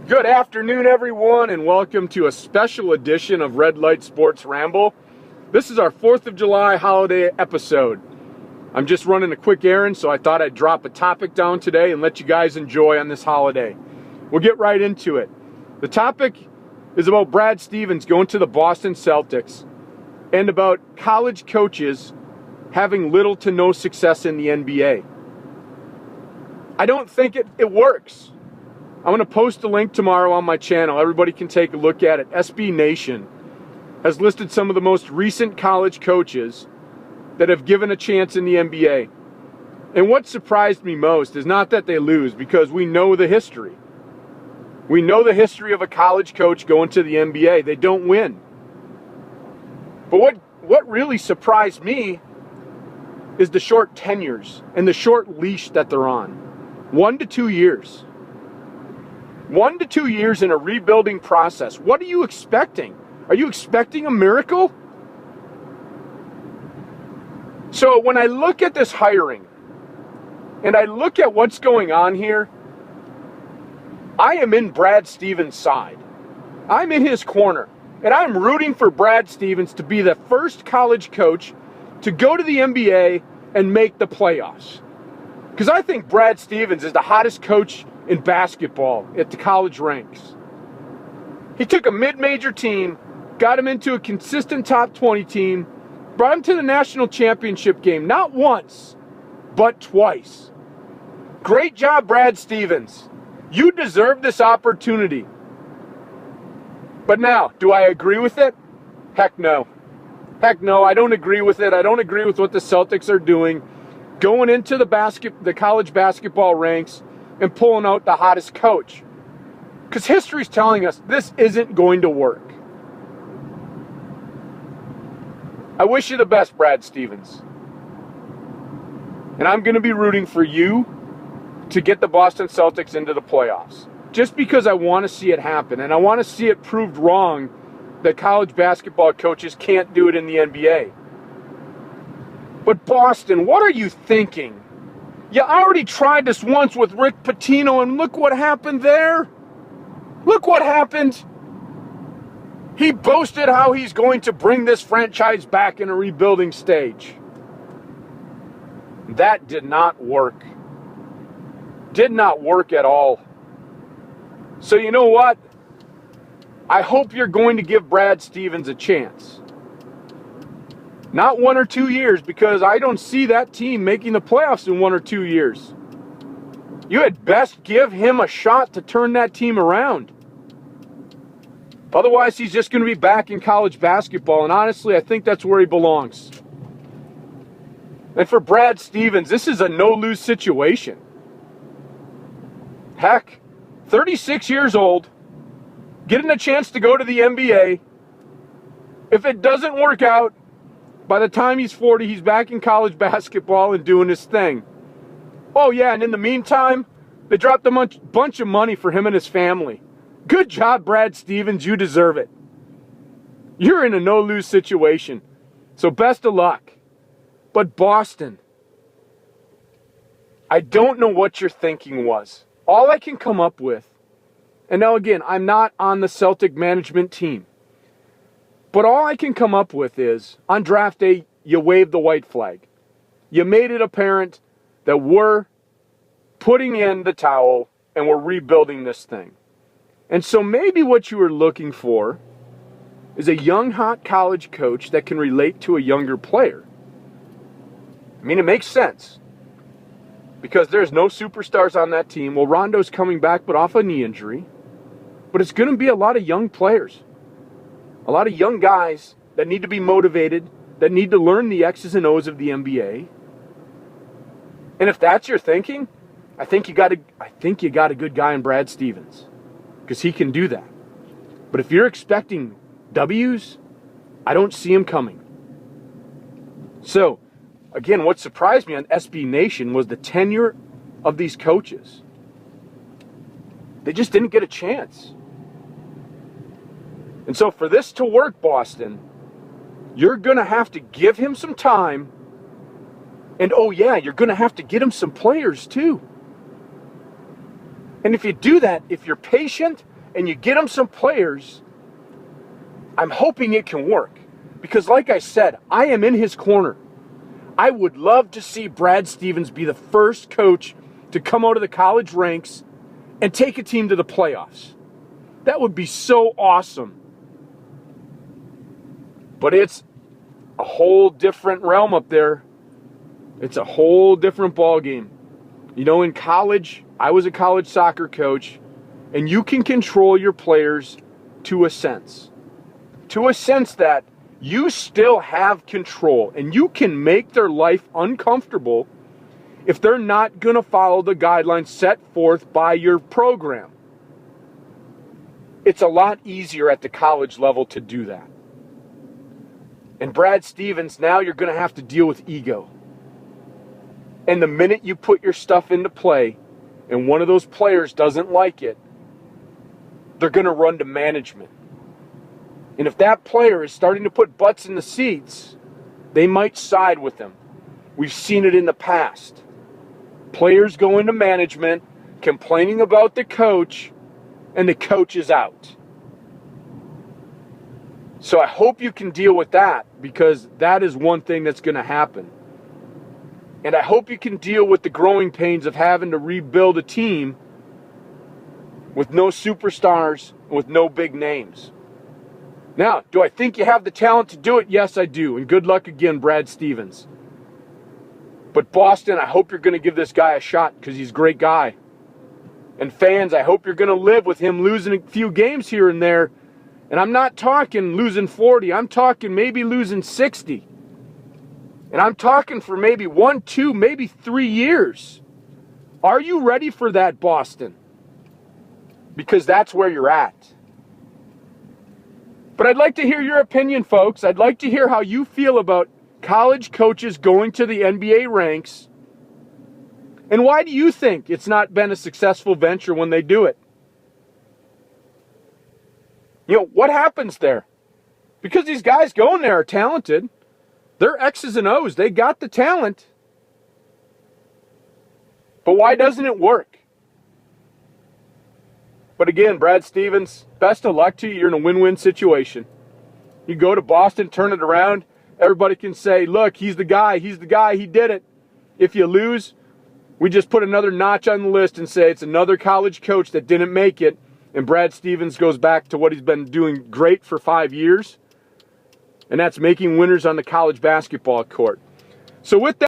Good afternoon, everyone, and welcome to a special edition of Light Sports Ramble. This is our 4th of July holiday episode. I'm just running a quick errand, so I thought I'd drop a topic down today and let you guys enjoy on this holiday. We'll get right into it. The topic is about Brad Stevens going to the Boston Celtics and about college coaches having little to no success in the NBA. I don't think it works. I'm going to post a link tomorrow on my channel. Everybody can take a look at it. SB Nation has listed some of the most recent college coaches that have given a chance in the NBA. And what surprised me most is not that they lose, because we know the history. We know the history of a college coach going to the NBA. They don't win. But what really surprised me is the short tenures and the short leash that they're on. 1 to 2 years. 1 to 2 years in a rebuilding process. What are you expecting? Are you expecting a miracle? So when I look at this hiring and I look at what's going on here, I am in Brad Stevens' side. I'm in his corner. And I'm rooting for Brad Stevens to be the first college coach to go to the NBA and make the playoffs. Because I think Brad Stevens is the hottest coach in basketball at the college ranks. He took a mid-major team, got him into a consistent top 20 team, brought him to the national championship game, not once, but twice. Great job, Brad Stevens. You deserve this opportunity. But now, do I agree with it? Heck no. Heck no, I don't agree with it. I don't agree with what the Celtics are doing, going into the college basketball ranks and pulling out the hottest coach. Because history's telling us this isn't going to work. I wish you the best, Brad Stevens. And I'm going to be rooting for you to get the Boston Celtics into the playoffs. Just because I want to see it happen. And I want to see it proved wrong that college basketball coaches can't do it in the NBA. But Boston, what are you thinking? You already tried this once with Rick Pitino, and look what happened there. Look what happened. He boasted how he's going to bring this franchise back in a rebuilding stage. That did not work. Did not work at all. So you know what? I hope you're going to give Brad Stevens a chance. Not 1 or 2 years, because I don't see that team making the playoffs in 1 or 2 years. You at best give him a shot to turn that team around. Otherwise, he's just going to be back in college basketball, and honestly, I think that's where he belongs. And for Brad Stevens, this is a no-lose situation. Heck, 36 years old, getting a chance to go to the NBA. If it doesn't work out, by the time he's 40, he's back in college basketball and doing his thing. Oh, yeah, and in the meantime, they dropped a bunch of money for him and his family. Good job, Brad Stevens. You deserve it. You're in a no-lose situation, so best of luck. But Boston, I don't know what your thinking was. All I can come up with, and now again, I'm not on the Celtic management team, but all I can come up with is, on draft day, you waved the white flag. You made it apparent that we're putting in the towel and we're rebuilding this thing. And so maybe what you were looking for is a young, hot college coach that can relate to a younger player. I mean, it makes sense, because there's no superstars on that team. Well, Rondo's coming back, but off a knee injury. But it's going to be a lot of young players. A lot of young guys that need to be motivated, that need to learn the X's and O's of the NBA. And if that's your thinking, I think you got a good guy in Brad Stevens, because he can do that. But if you're expecting W's, I don't see him coming. So, again, what surprised me on SB Nation was the tenure of these coaches. They just didn't get a chance. And so for this to work, Boston, you're going to have to give him some time. And oh yeah, you're going to have to get him some players too. And if you do that, if you're patient and you get him some players, I'm hoping it can work. Because like I said, I am in his corner. I would love to see Brad Stevens be the first coach to come out of the college ranks and take a team to the playoffs. That would be so awesome. But it's a whole different realm up there. It's a whole different ballgame. You know, in college, I was a college soccer coach, and you can control your players to a sense. To a sense that you still have control, and you can make their life uncomfortable if they're not going to follow the guidelines set forth by your program. It's a lot easier at the college level to do that. And Brad Stevens, now you're going to have to deal with ego. And the minute you put your stuff into play and one of those players doesn't like it, they're going to run to management. And if that player is starting to put butts in the seats, they might side with them. We've seen it in the past. Players go into management complaining about the coach, and the coach is out. So I hope you can deal with that, because that is one thing that's going to happen. And I hope you can deal with the growing pains of having to rebuild a team with no superstars, with no big names. Now, do I think you have the talent to do it? Yes, I do. And good luck again, Brad Stevens. But Boston, I hope you're going to give this guy a shot, because he's a great guy. And fans, I hope you're going to live with him losing a few games here and there. And I'm not talking losing 40. I'm talking maybe losing 60. And I'm talking for maybe 1, 2, maybe 3 years. Are you ready for that, Boston? Because that's where you're at. But I'd like to hear your opinion, folks. I'd like to hear how you feel about college coaches going to the NBA ranks. And why do you think it's not been a successful venture when they do it? You know, what happens there? Because these guys going there are talented. They're X's and O's. They got the talent. But why doesn't it work? But again, Brad Stevens, best of luck to you. You're in a win-win situation. You go to Boston, turn it around. Everybody can say, look, he's the guy, he did it. If you lose, we just put another notch on the list and say it's another college coach that didn't make it, and Brad Stevens goes back to what he's been doing great for 5 years, and that's making winners on the college basketball court. So with that,